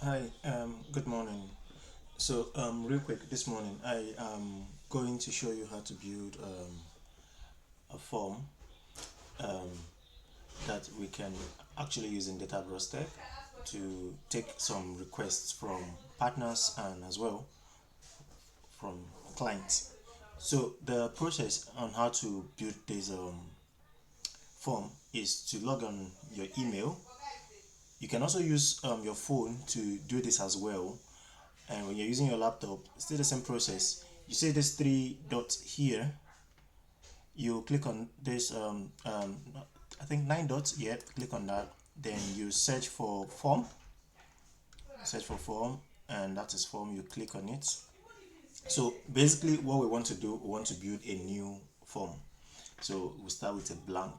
Hi, good morning. Real quick, this morning I am going to show you how to build a form um, that we can actually use in Data Tech to take some requests from partners and as well from clients. So the process on how to build this form is to log on your email. You can also use your phone to do this as well. And when you're using your laptop, it's still the same process. You see this three dots here, you click on this I think nine dots. Yeah, click on that, then you search for form, and that is form. You click on it. So basically what we want to do, we want to build a new form. So we start with a blank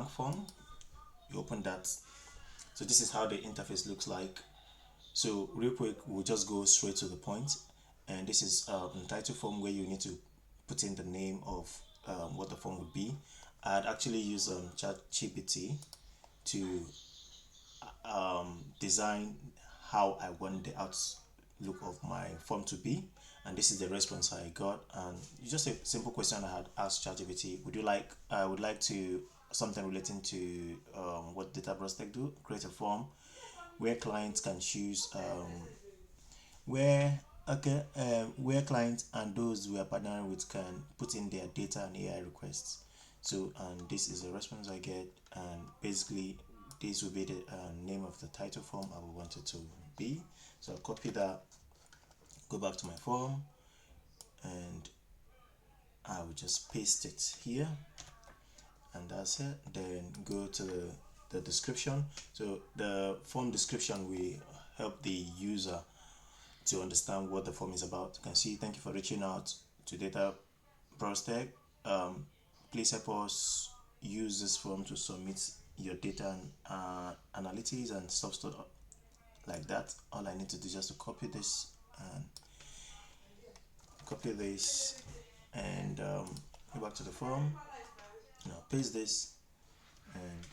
form. You open that. So this is how the interface looks like. So real quick, we'll just go straight to the point, and this is the title form where you need to put in the name of what the form would be. I'd actually use ChatGPT to design how I want the outlook of my form to be, and this is the response I got. And it's just a simple question I had asked ChatGPT. Would you like? I would like to something relating to what Data Tech do. Create a form where clients can choose where clients and those we are partnering with can put in their data and AI requests. So, and this is the response I get, and basically this will be the name of the title form I would want it to be. So I'll copy that, go back to my form, and I will just paste it here, and that's it. Then go to the description. So the form description will help the user to understand what the form is about. You can see, thank you for reaching out to Data Tech. Please help us use this form to submit your data and analytics and stuff like that. All I need to do is just to copy this and and go back to the form. Now paste this, and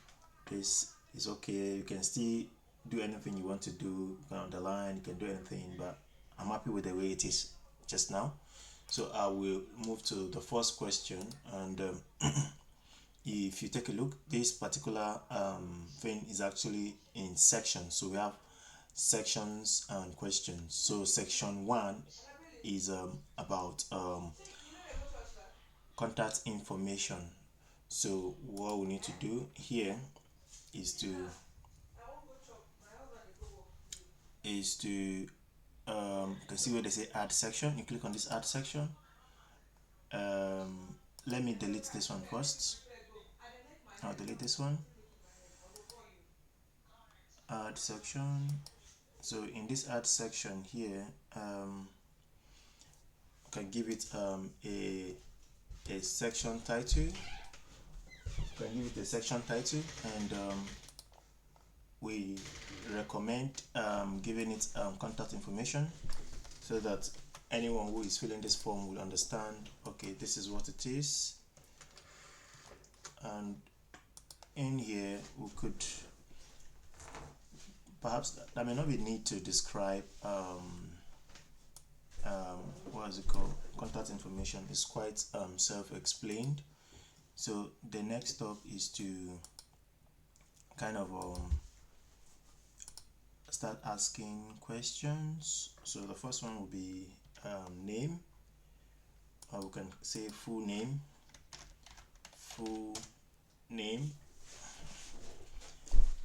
this is okay. You can still do anything you want to do. You can underline, you can do anything, but I'm happy with the way it is just now. So I will move to the first question, and if you take a look, this particular thing is actually in sections. So we have sections and questions. So section one is about contact information. So what we need to do here is to you can see where they say add section. You click on this add section. Let me delete this one first. I'll delete this one. Add section. So in this add section here, I can give it a section title. Can give it a section title, and we recommend giving it contact information so that anyone who is filling this form will understand, okay, this is what it is. And in here we could perhaps, that may not be need to describe what is it called, contact information is quite self-explained. So the next step is to kind of start asking questions. So the first one will be name, or we can say full name.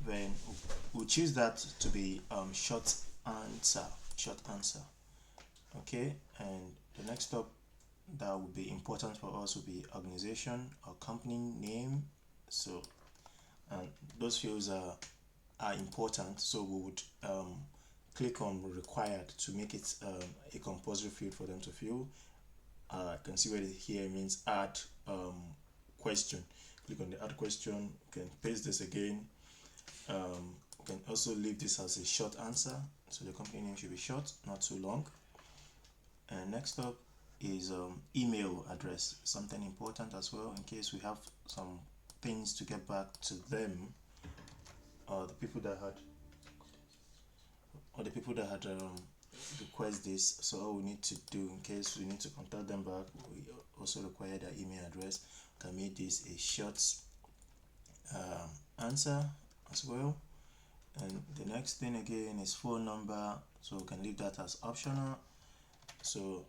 Then we'll choose that to be short answer. Okay, and the next step that will be important for us will be organization or company name. So and those fields are important, so we would click on required to make it a compulsory field for them to fill. I can see where it here means add question. Click on the add question. You can paste this again. You can also leave this as a short answer, so the company name should be short, not too long. And next up is email address, something important as well, in case we have some things to get back to them, or the people that had or the people that had request this. So all we need to do, in case we need to contact them back, we also require their email address. Can make this a short answer as well. And the next thing again is phone number, so we can leave that as optional. So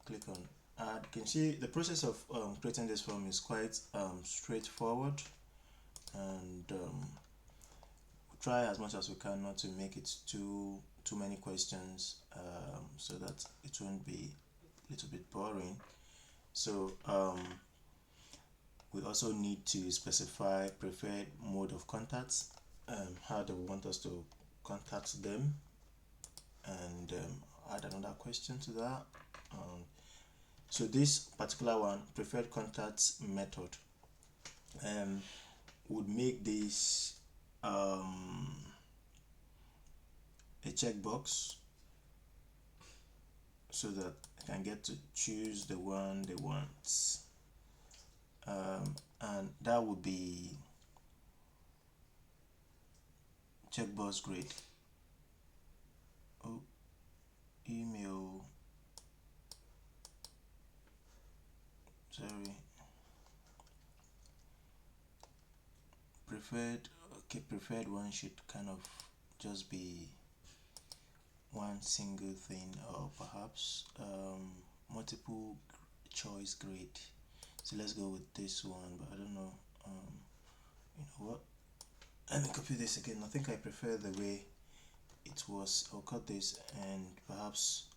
click on add. You can see the process of creating this form is quite straightforward, and we'll try as much as we can not to make it too many questions, so that it won't be a little bit boring. So we also need to specify preferred mode of contacts, how they want us to contact them, and add another question to that. So this particular one, preferred contacts method, would make this a checkbox, so that I can get to choose the one they want, and that would be checkbox grade. Oh, email, sorry, preferred. Okay, preferred one should kind of just be one single thing, or perhaps multiple choice grade. So let's go with this one, but I don't know. You know what, let me copy this again. I think I prefer the way it was. I'll cut this, and perhaps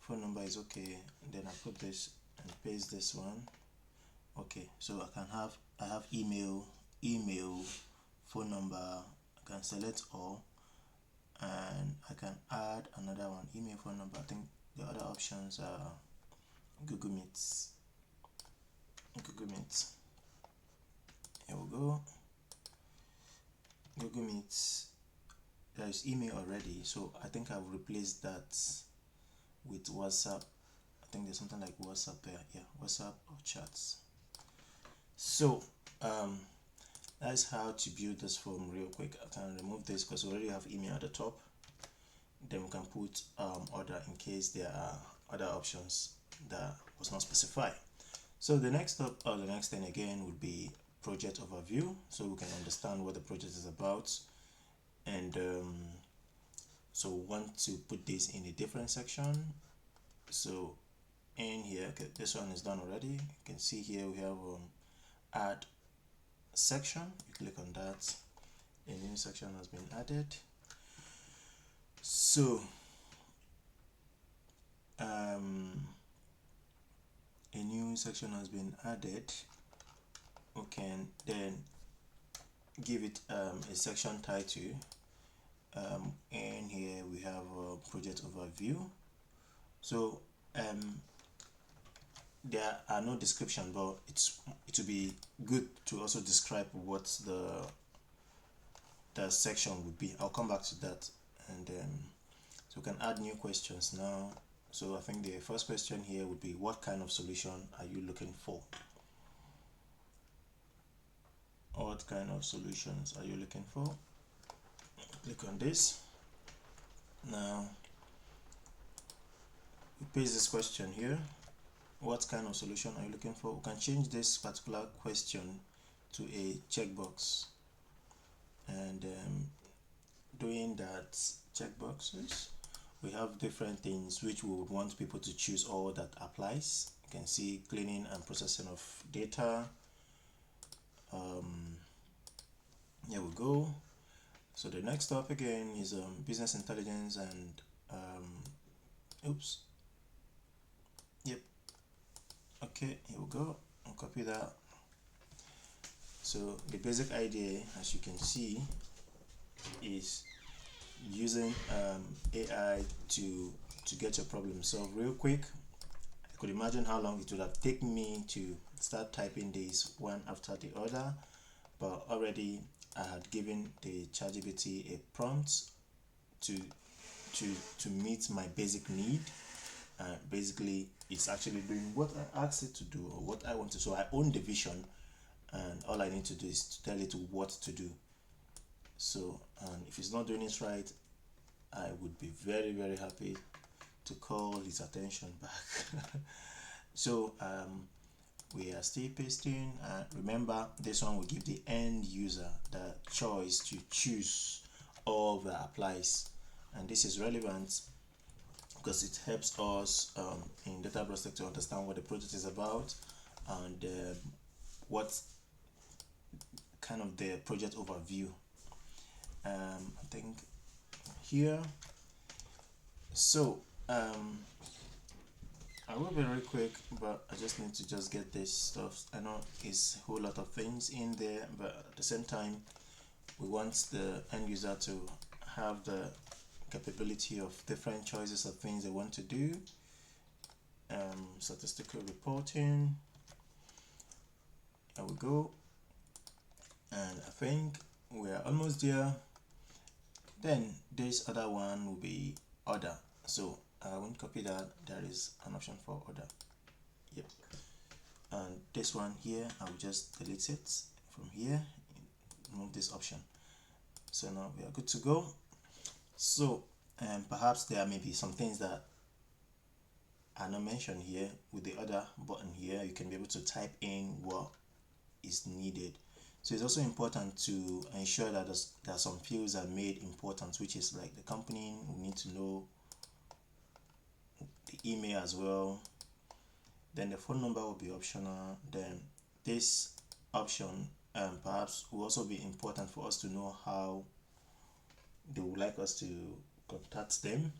phone number is okay, and then I put this and paste this one. Okay, so I have email, phone number. I can select all, and I can add another one, email, phone number. I think the other options are Google Meets. Here we go. Google Meets. There is email already, so I think I've replaced that with WhatsApp. I think there's something like WhatsApp there. Yeah, WhatsApp or chats. So that's how to build this form real quick. I can remove this because we already have email at the top. Then we can put other, in case there are other options that was not specified. So the next step, or the next thing again, would be project overview, so we can understand what the project is about. And so we want to put this in a different section. So in here, okay, this one is done already. You can see here we have add section. You click on that, a new section has been added. So a new section has been added. We can then give it a section title. And here we have a project overview. So there are no description, but it will be good to also describe what the section would be. I'll come back to that. And so we can add new questions now. So I think the first question here would be, what kind of solution are you looking for? What kind of solutions are you looking for? Click on this. Now we paste this question here. What kind of solution are you looking for? We can change this particular question to a checkbox, and doing that checkboxes, we have different things which we would want people to choose, all that applies. You can see cleaning and processing of data. Here we go. So the next topic again is business intelligence, and oops, yep, okay, here we go. I'll copy that. So the basic idea, as you can see, is using AI to get your problem solved real quick. I could imagine how long it would have taken me to start typing this one after the other, but already I had given the ChatGPT a prompt to meet my basic need. Basically, it's actually doing what I asked it to do, or what I want to. So I own the vision, and all I need to do is to tell it what to do. So, and if he's not doing it right, I would be very, very happy to call his attention back. So we are still pasting. Remember, this one will give the end user the choice to choose all that applies, and this is relevant because it helps us in data prospect to understand what the project is about and what kind of the project overview. I think here. So I will be very quick, but I just need to just get this stuff. I know it's a whole lot of things in there, but at the same time, we want the end user to have the capability of different choices of things they want to do. Statistical reporting. There we go. And I think we are almost there. Then this other one will be order. So I won't copy that. There is an option for order. Yep. And this one here, I'll just delete it from here. Remove this option. So now we are good to go. So perhaps there may be some things that are not mentioned here. With the other button here, you can be able to type in what is needed. So it's also important to ensure that there are some fields are made important, which is like the company. We need to know the email as well. Then the phone number will be optional. Then this option perhaps will also be important for us to know how they would like us to contact them.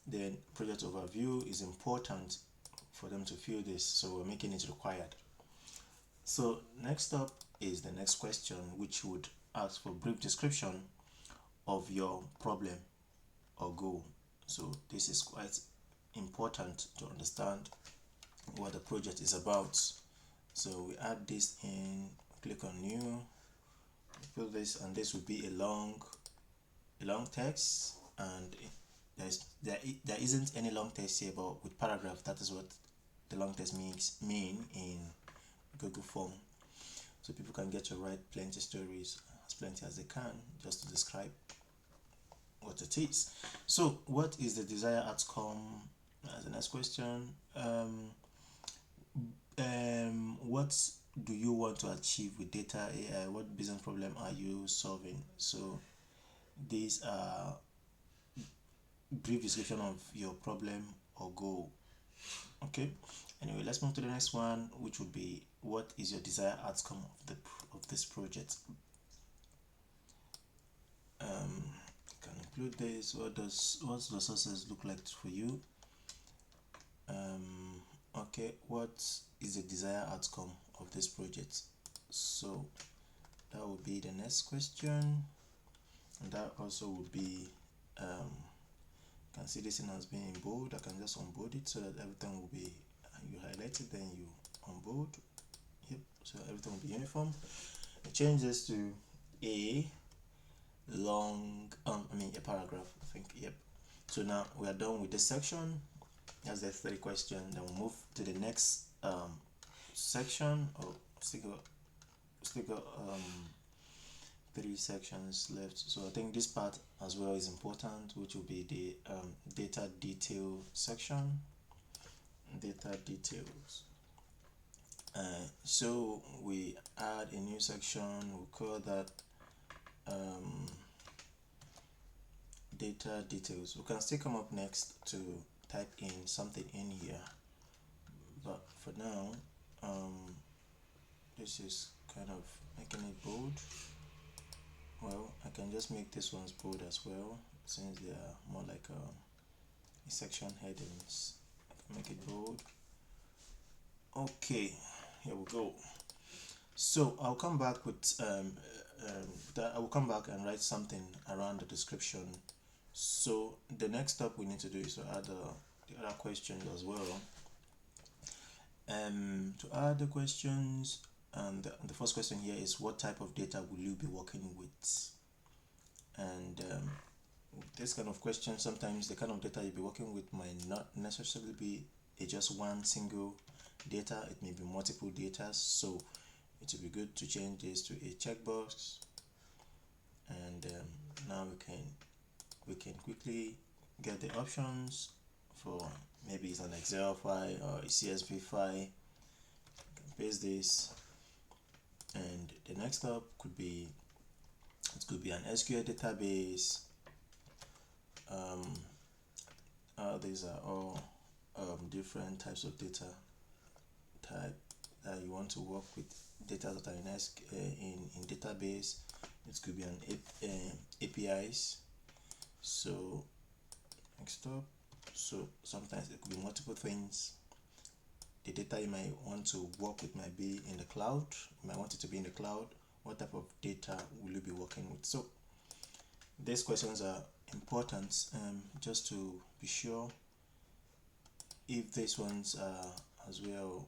Then project overview is important for them to fill this, so we're making it required. So next up is the next question, which would ask for brief description of your problem or goal. So this is quite important to understand what the project is about. So we add this in, click on new, fill this, and this will be a long text, and there isn't any long text here, but with paragraph, that is what the long text mean in Google form, so people can get to write plenty stories, as plenty as they can, just to describe what it is. So what is the desired outcome as the next question? What do you want to achieve with data AI? What business problem are you solving? So these are brief description of your problem or goal. Okay, anyway, let's move to the next one, which would be what is your desired outcome of this project. Can include this. What the sources look like for you? Okay, what is the desired outcome of this project? So that would be the next question, and that also would be can see this thing has been in bold. I can just unbold it so that everything will be, you highlight it, then you unbold. Yep, so everything will be uniform. I change this to a long a paragraph, I think. Yep, so now we are done with this section. That's the 3 question. Then we'll move to the next section, or still got 3 sections left. So I think this part as well is important, which will be the data detail section. Data details. So we add a new section. We'll call that data details. We can still come up next to type in something in here, but for now this is kind of making it bold. Well, I can just make this one's bold as well, since they are more like section headings. I can make it bold. Okay, here we go. So I'll come back with I will come back and write something around the description. So the next step we need to do is to add the other questions as well. To add the questions, and the first question here is, what type of data will you be working with? And this kind of question, sometimes the kind of data you'll be working with might not necessarily be just one single data. It may be multiple data, so it will be good to change this to a checkbox. and now we can quickly get the options for maybe it's an Excel file or a CSV file. Paste this, and the next step could be, it could be an SQL database. These are all different types of data type that you want to work with. Data that are in database. It could be an APIs. So next up, so sometimes it could be multiple things. The data you might want to work with might be in the cloud. You might want it to be in the cloud. What type of data will you be working with? So these questions are important, just to be sure if these ones are as well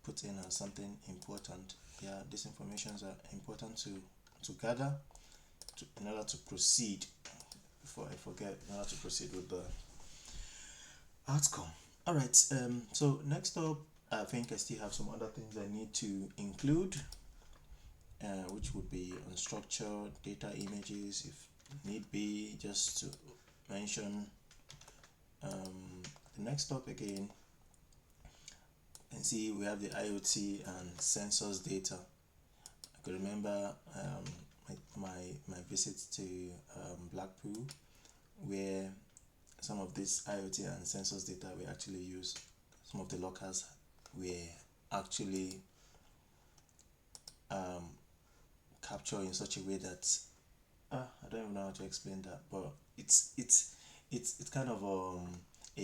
put in as something important. Yeah, these informations are important to gather in order to proceed. Before I forget, in order to proceed with the outcome. All right. So next up, I think I still have some other things I need to include, which would be unstructured data images if need be, just to mention. The next up again, and see we have the IoT and sensors data. I could remember my visit to Blackpool, where some of this IoT and sensors data were actually used. Some of the lockers were actually captured in such a way that I don't even know how to explain that, but it's kind of a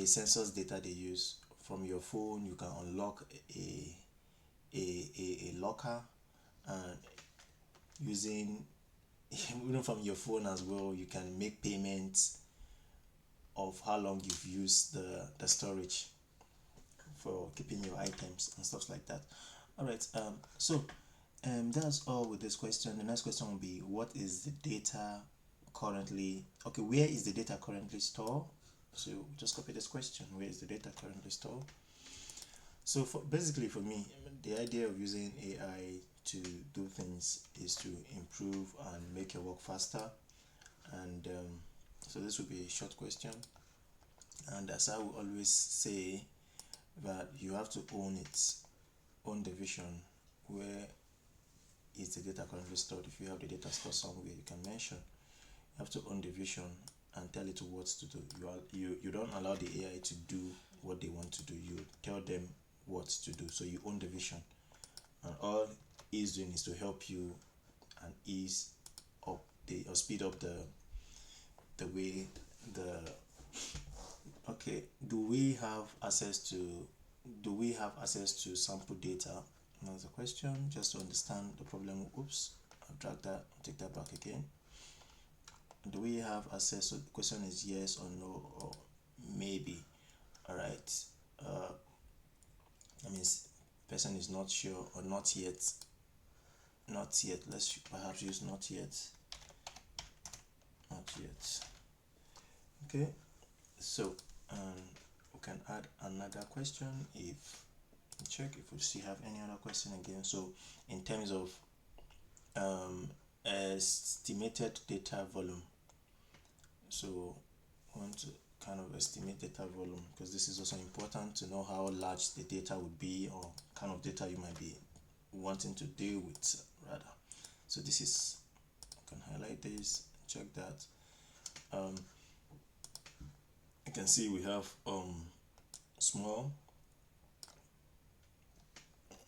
sensors data they use. From your phone you can unlock a locker, and using even from your phone as well, you can make payments of how long you've used the storage for keeping your items and stuff like that. All right. So that's all with this question. The next question will be, what is the data currently, okay, where is the data currently stored? So just copy this question, where is the data currently stored? So basically for me, the idea of using AI to do things is to improve and make your work faster. And so this will be a short question, and as I will always say, that you have to own it, own the vision. Where is the data currently stored? If you have the data stored somewhere, you can mention. You have to own the vision and tell it what to do. You don't allow the AI to do what they want to do. You tell them what to do. So you own the vision, and all it's doing is to help you and ease up the or speed up the way the okay. Do we have access to sample data? That's a question, just to understand the problem. Oops, I've dragged that, take that back again. Do we have access? So the question is yes or no or maybe. All right. That means person is not sure or not yet. Not yet. Let's perhaps use not yet. Not yet. Okay. So we can add another question if check if we still have any other question again. So in terms of estimated data volume, so I want to kind of estimate data volume, because this is also important to know how large the data would be, or kind of data you might be wanting to deal with rather. So this is, I can highlight this, check that. You can see we have small,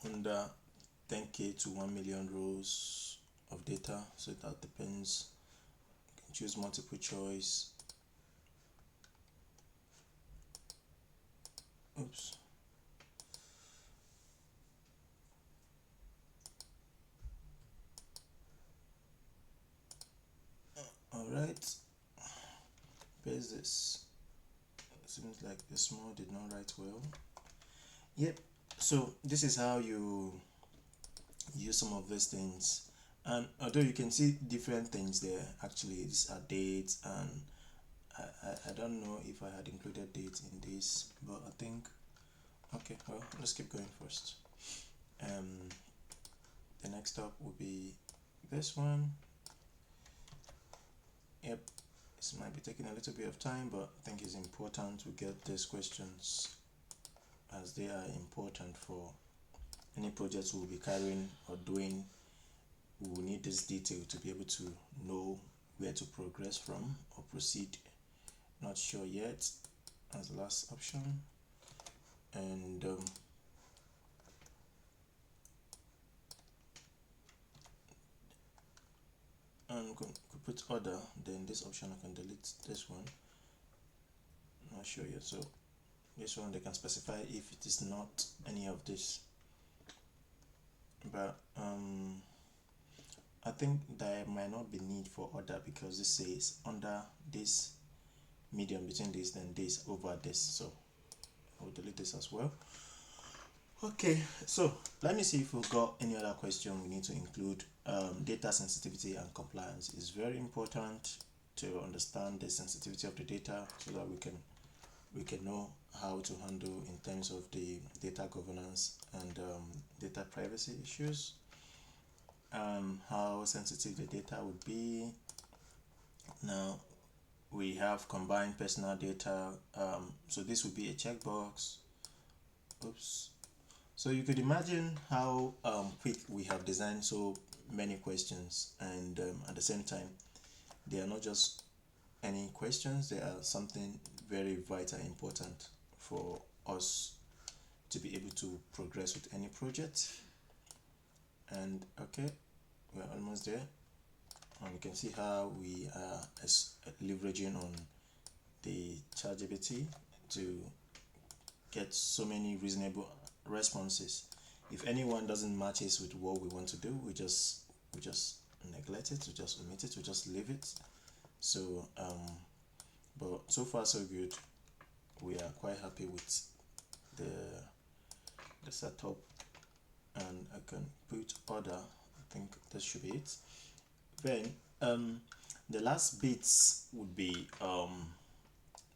under 10k to 1 million rows of data, so that depends. You can choose multiple choice. Oops. All right. Paste this. It seems like the small did not write well. Yep. So this is how you use some of these things, and although you can see different things there, actually these are dates, and I don't know if I had included dates in this, but I think okay, well, let's keep going first. The next step will be this one. Yep, this might be taking a little bit of time, but I think it's important to get these questions as they are important for any projects we'll be carrying or doing. We will need this detail to be able to know where to progress from or proceed. Not sure yet as the last option. And could put order, then this option I can delete this one. Not sure yet. So this one they can specify if it is not any of this, but I think there might not be need for order because this says under this medium between this then this over this, so I'll delete this as well. Okay, so let me see if we've got any other question we need to include. Data sensitivity and compliance is very important to understand the sensitivity of the data so that we can know how to handle in terms of the data governance and data privacy issues. How sensitive the data would be. Now we have combined personal data, so this would be a checkbox. Oops. So you could imagine how quick we have designed so many questions, and at the same time they are not just any questions, they are something very vital, important for us to be able to progress with any project. And okay, we're almost there, and you can see how we are leveraging on the ChatGPT to get so many reasonable responses. If anyone doesn't matches with what we want to do, we just neglect it, we just omit it, we just leave it. So but so far so good. We are quite happy with the setup, and I can put order. I think that should be it. Then the last bits would be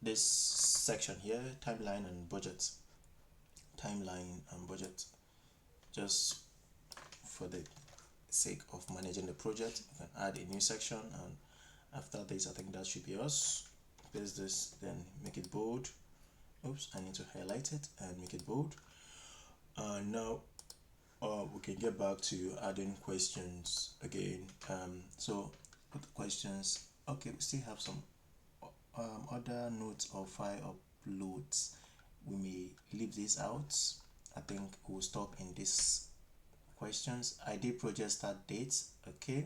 this section here, timeline and budget. Timeline and budget, just for the sake of managing the project, you can add a new section, and after this I think that should be us. Paste this, then make it bold. Oops, I need to highlight it and make it bold. Now we can get back to adding questions again. So put the questions. Okay, we still have some other notes or file uploads. We may leave this out. I think we'll stop in this questions. ID project start dates, okay,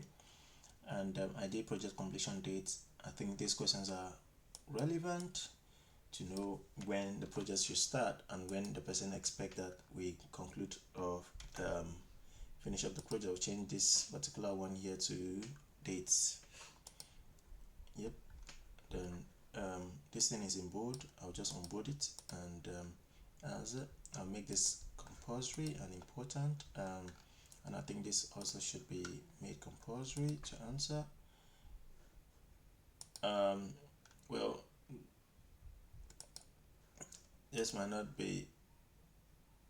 and ID project completion dates. I think these questions are relevant to know when the project should start and when the person expect that we conclude or finish up the project. I'll change this particular one here to dates. Yep. Then this thing is in bold. I'll just onboard it, and as I'll make this compulsory and important, and I think this also should be made compulsory to answer. Well, this might not be.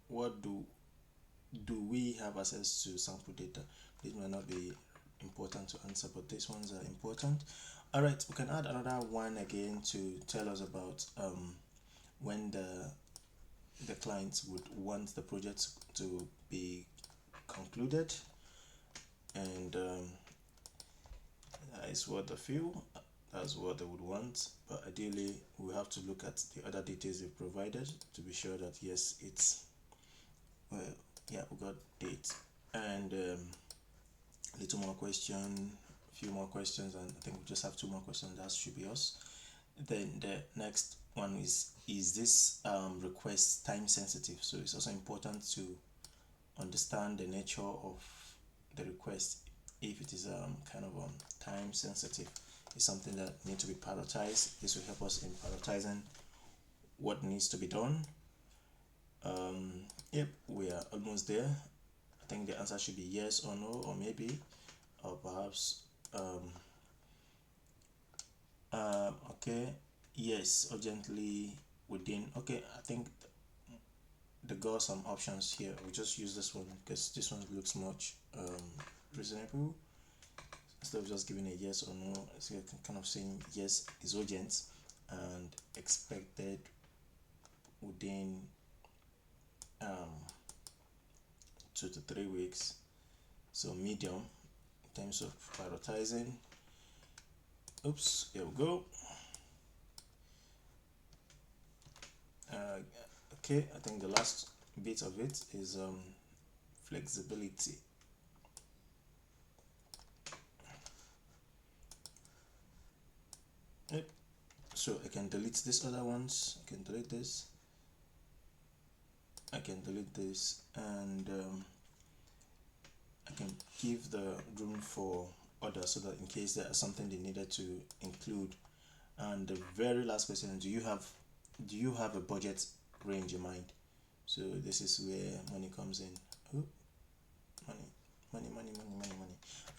What do we have access to sample data? This might not be important to answer, but these ones are important. All right, we can add another one again to tell us about when the clients would want the project to be concluded, and that is what they feel, that's what they would want. But ideally we have to look at the other details they provided to be sure that yes, it's well, yeah, we got date, and little more question, few more questions, and I think we just have two more questions. That should be us. Then the next one is this request time sensitive? So it's also important to understand the nature of the request. If it is kind of time sensitive, it's something that needs to be prioritized. This will help us in prioritizing what needs to be done. Yep, we are almost there. I think the answer should be yes or no, or maybe, or perhaps okay, yes, urgently within. Okay, I think they got some options here. We'll just use this one because this one looks much reasonable. instead of just giving a yes or no, so you can kind of saying yes is urgent and expected within 2 to 3 weeks. So medium in terms of prioritizing. Oops, here we go. Okay, I think the last bit of it is flexibility. Yep. So I can delete these other ones. I can delete this. I can delete this, and I can give the room for others so that in case there is something they needed to include. And the very last question: do you have a budget range in mind? So this is where money comes in. Ooh, money.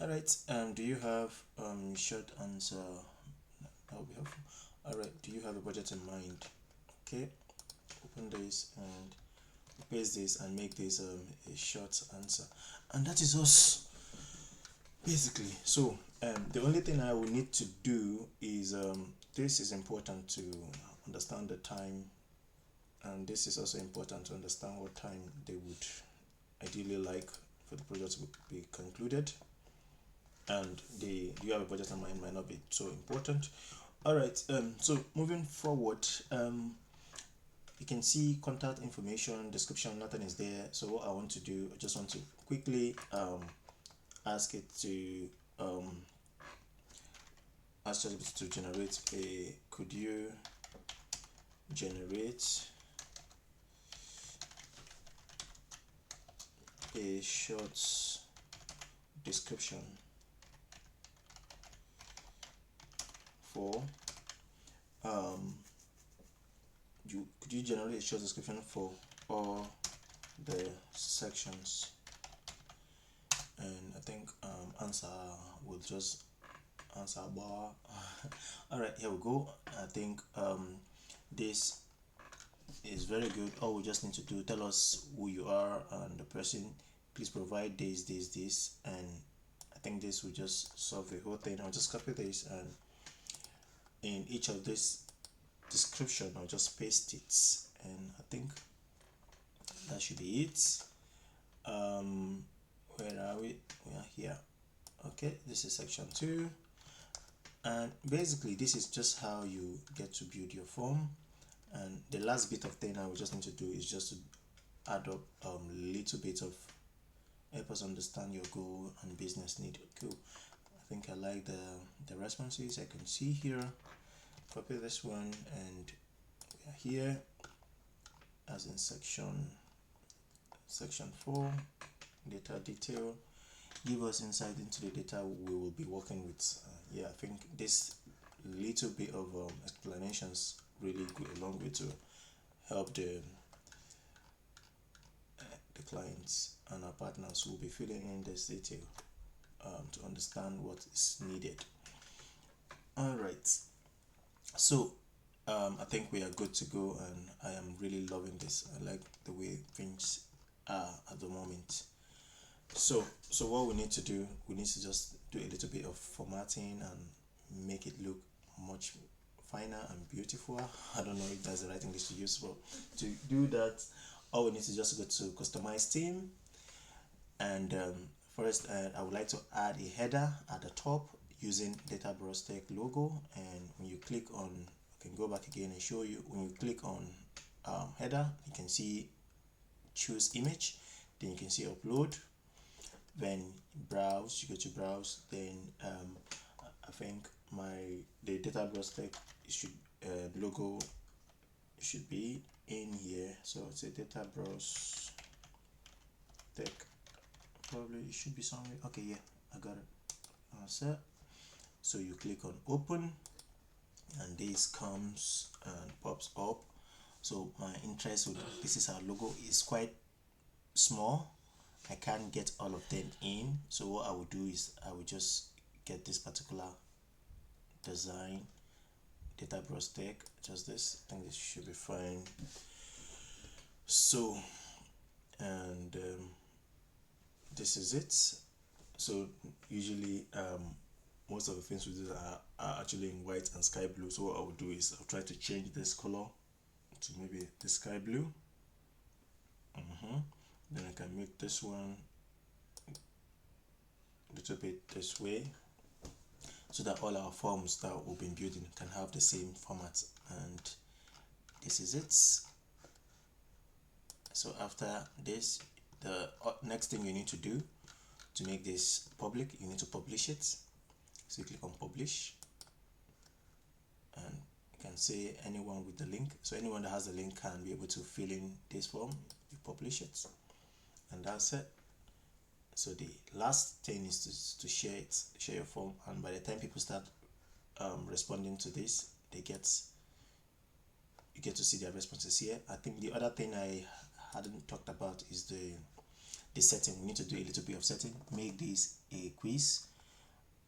All right. Do you have short answer? That would be helpful. All right. Do you have a budget in mind? Okay. Open this and paste this and make this a short answer, and that is us basically. So the only thing I will need to do is this is important to understand the time, and this is also important to understand what time they would ideally like for the project to be concluded. And the do you have a budget in mind might not be so important. All right. So moving forward, you can see contact information, description, nothing is there. So what I want to do, I just want to quickly ask it to ask ChatGPT to generate a, could you generate a short description for could you generate a short description for all the sections? And I think answer will just answer bar. All right, here we go. I think this is very good. All we just need to do, tell us who you are and the person, please provide this, and I think this will just solve the whole thing. I'll just copy this, and in each of this description I'll just paste it, and I think that should be it. Where are we? We are here. Okay, this is section 2, and basically this is just how you get to build your form. And the last bit of thing I will just need to do is just to add up little bit of help us understand your goal and business need. Cool. I think I like the responses I can see here. Copy this one, and we are here as in section 4, data detail. Give us insight into the data we will be working with. Yeah, I think this little bit of explanations really go a long way to help the clients and our partners who will be filling in this detail to understand what is needed. All right, so I think we are good to go, and I am really loving this. I like the way things are at the moment. So what we need to do, we need to just do a little bit of formatting and make it look much finer and beautiful. I don't know if that's the right English to use, but to do that, all we need to just go to customize theme, and first I would like to add a header at the top using Data Bros Tech logo. And when you click on, I can go back again and show you, when you click on header, you can see choose image, then you can see upload, then browse, you go to browse, then I think the Data Bros Tech should logo should be in here. So it's a Data Bros Tech, probably it should be somewhere. Okay, yeah, I got it. So you click on open, and this comes and pops up. So my interest with this is our logo is quite small. I can't get all of them in, so what I will do is I will just get this particular design, Data Bros Tech, just this. I think this should be fine. So, and this is it. So usually most of the things we do are actually in white and sky blue. So what I will do is I'll try to change this color to maybe the sky blue. Then I can make this one a little bit this way, so that all our forms that we've been building can have the same format. And this is it. So after this, the next thing you need to do to make this public, you need to publish it. So you click on publish, and you can say anyone with the link. So anyone that has the link can be able to fill in this form. You publish it, and that's it. So the last thing is to share it, share your form, and by the time people start responding to this, you get to see their responses here. I think the other thing I hadn't talked about is the setting. We need to do a little bit of setting. Make this a quiz,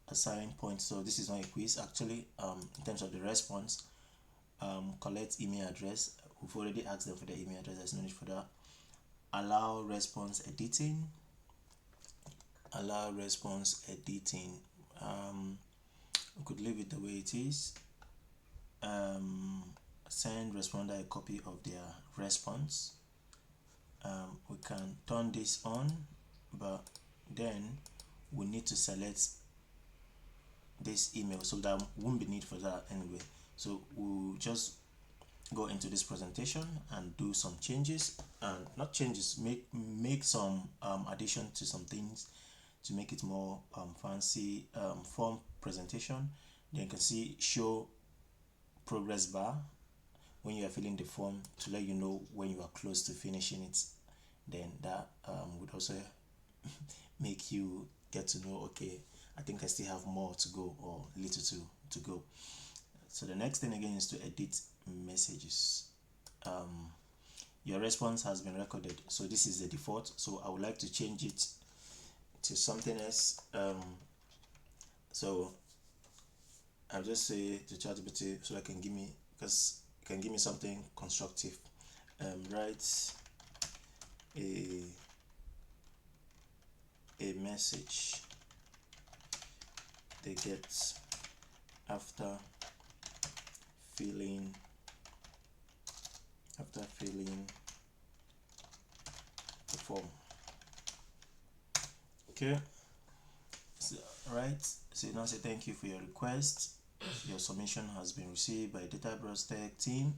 assign points. So this is not a quiz actually. In terms of the response, collect email address. We've already asked them for their email address. There's no need for that. Allow response editing. Allow response editing. We could leave it the way it is. Send responder a copy of their response. We can turn this on, but then we need to select this email, so that won't be need for that anyway. So we'll just go into this presentation and do some changes, and not changes, make some addition to some things to make it more fancy. Form presentation. Then you can see show progress bar when you are filling the form to let you know when you are close to finishing it. Then that would also make you get to know, okay, I think I still have more to go, or little to go. So the next thing again is to edit messages. Your response has been recorded, so this is the default. So I would like to change it to something else. So I'll just say to ChatGPT so I can give me, because it can give me something constructive. Write a message they get after filling the form. Okay, so right, so now say thank you for your request. Your submission has been received by Data Bros Tech team.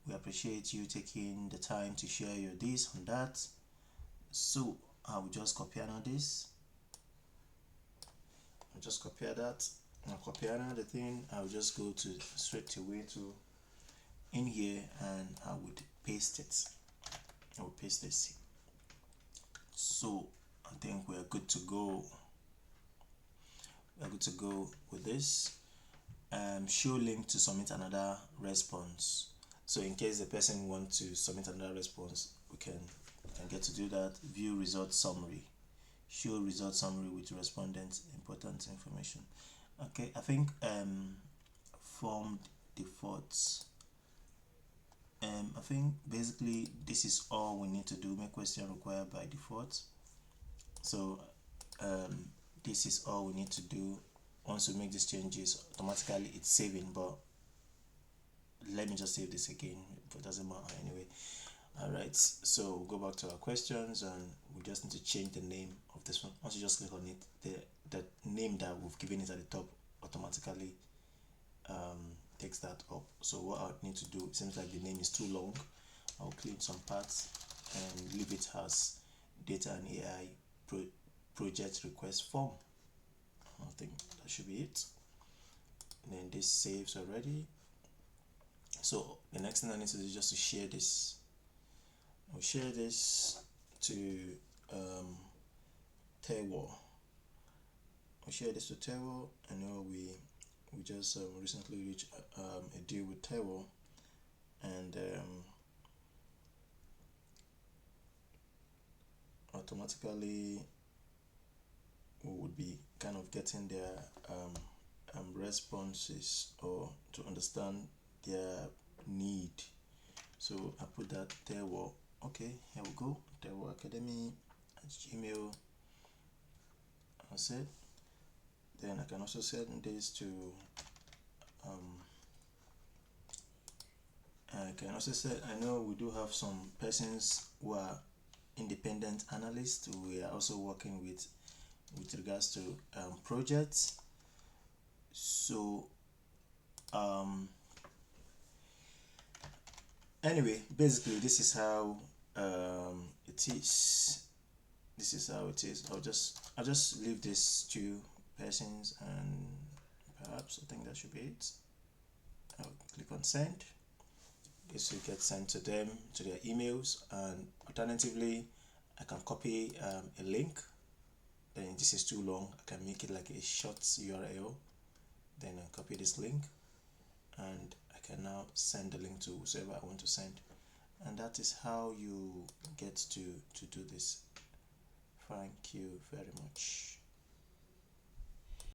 We appreciate you taking the time to share your this and that. So I will just copy another this. I'll just copy that. I'll copy another thing. I'll just go to straight away to in here, and I would paste it. I will paste this. So I think we're good to go. We're good to go with this. Show link to submit another response. So in case the person wants to submit another response, we can get to do that. View result summary. Show result summary with respondents important information. Okay, I think form defaults. I think basically this is all we need to do. Make question required by default. So this is all we need to do. Once we make these changes, automatically it's saving, but let me just save this again, but it doesn't matter anyway. Alright, so we'll go back to our questions, and we just need to change the name of this one. Once you just click on it, the name that we've given it at the top automatically takes that up. So what I need to do, it seems like the name is too long. I'll clean some parts and leave it as data and AI project request form. I think that should be it. And then this saves already. So the next thing I need to do is just to share this. I'll share this to Tewo. I'll share this to Tewo. I know we just recently reached a deal with Tewo, and automatically we would be kind of getting their responses, or to understand their need. So I put that Tewo. Okay, here we go. Tewo Academy at Gmail. That's it. Then then I can also send this to I can also say, I know we do have some persons who are independent analysts who we are also working with regards to projects. So anyway, basically this is how it is. This is how it is. I'll just leave this to persons, and perhaps I think that should be it. I'll click on send. This will get sent to them, to their emails, and alternatively I can copy a link. Then this is too long, I can make it like a short URL, then I copy this link and I can now send the link to whoever I want to send. And that is how you get to do this. Thank you very much.